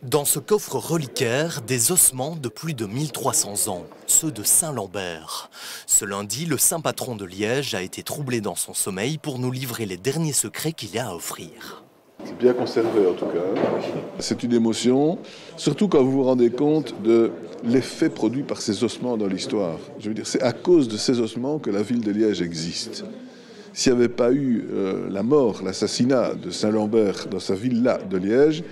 Dans ce coffre reliquaire, des ossements de plus de 1300 ans, ceux de Saint-Lambert. Ce lundi, le saint patron de Liège a été troublé dans son sommeil pour nous livrer les derniers secrets qu'il y a à offrir. C'est bien conservé en tout cas. C'est une émotion, surtout quand vous vous rendez compte de l'effet produit par ces ossements dans l'histoire. Je veux dire, c'est à cause de ces ossements que la ville de Liège existe. S'il n'y avait pas eu la mort, l'assassinat de Saint-Lambert dans sa villa de Liège,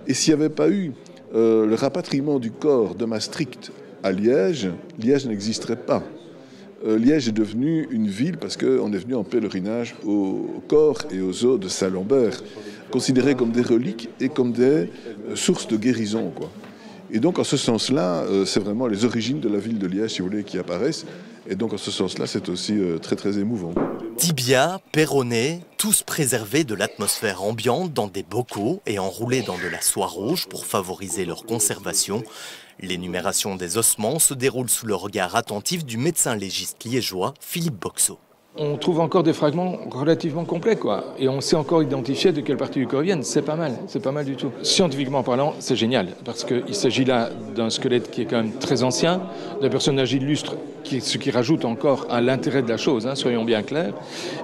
et s'il n'y avait pas eu le rapatriement du corps de Maastricht à Liège, Liège n'existerait pas. Liège est devenue une ville parce qu'on est venu en pèlerinage au corps et aux os de Saint-Lambert, considérés comme des reliques et comme des sources de guérison, quoi. Et donc, en ce sens-là, c'est vraiment les origines de la ville de Liège, si vous voulez, qui apparaissent. Et donc, en ce sens-là, c'est aussi très, très émouvant. Tibia, péroné, tous préservés de l'atmosphère ambiante dans des bocaux et enroulés dans de la soie rouge pour favoriser leur conservation. L'énumération des ossements se déroule sous le regard attentif du médecin légiste liégeois Philippe Boxeau. On trouve encore des fragments relativement complets, quoi. Et on sait encore identifier de quelle partie du corps ils viennent. C'est pas mal du tout. Scientifiquement parlant, c'est génial, parce qu'il s'agit là d'un squelette qui est quand même très ancien, d'un personnage illustre, ce qui rajoute encore à l'intérêt de la chose, hein, soyons bien clairs.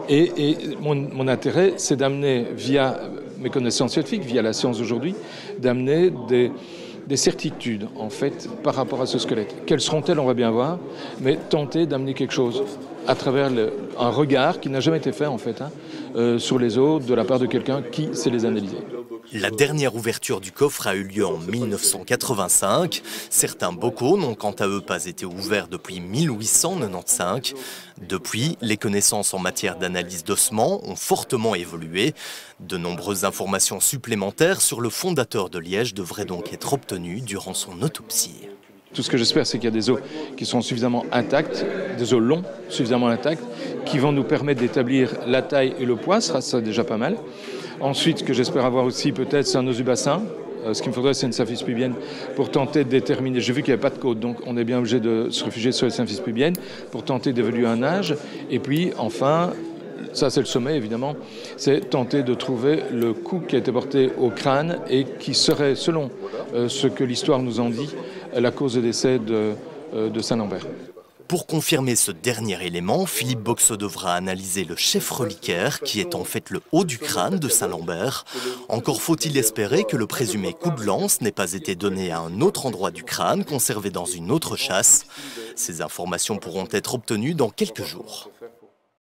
Et mon intérêt, c'est d'amener, via mes connaissances scientifiques, via la science d'aujourd'hui, d'amener des certitudes, en fait, par rapport à ce squelette. Quelles seront-elles, on va bien voir, mais tenter d'amener quelque chose à travers un regard qui n'a jamais été fait, en fait, sur les os de la part de quelqu'un qui sait les analyser. La dernière ouverture du coffre a eu lieu en 1985. Certains bocaux n'ont quant à eux pas été ouverts depuis 1895. Depuis, les connaissances en matière d'analyse d'ossements ont fortement évolué. De nombreuses informations supplémentaires sur le fondateur de Liège devraient donc être obtenues durant son autopsie. Tout ce que j'espère, c'est qu'il y a des os qui sont suffisamment intacts, des os longs, suffisamment intacts, qui vont nous permettre d'établir la taille et le poids, ça déjà pas mal. Ensuite, ce que j'espère avoir aussi, peut-être, c'est un os du bassin. Ce qu'il me faudrait, c'est une symphyse pubienne pour tenter de déterminer. J'ai vu qu'il n'y avait pas de côte, donc on est bien obligé de se réfugier sur les symphyses pubiennes pour tenter d'évaluer un âge. Et puis, enfin, ça c'est le sommet évidemment, c'est tenter de trouver le coup qui a été porté au crâne et qui serait, selon ce que l'histoire nous en dit, la cause de décès de Saint-Lambert. Pour confirmer ce dernier élément, Philippe Boxeau devra analyser le chef reliquaire, qui est en fait le haut du crâne de Saint-Lambert. Encore faut-il espérer que le présumé coup de lance n'ait pas été donné à un autre endroit du crâne, conservé dans une autre chasse. Ces informations pourront être obtenues dans quelques jours.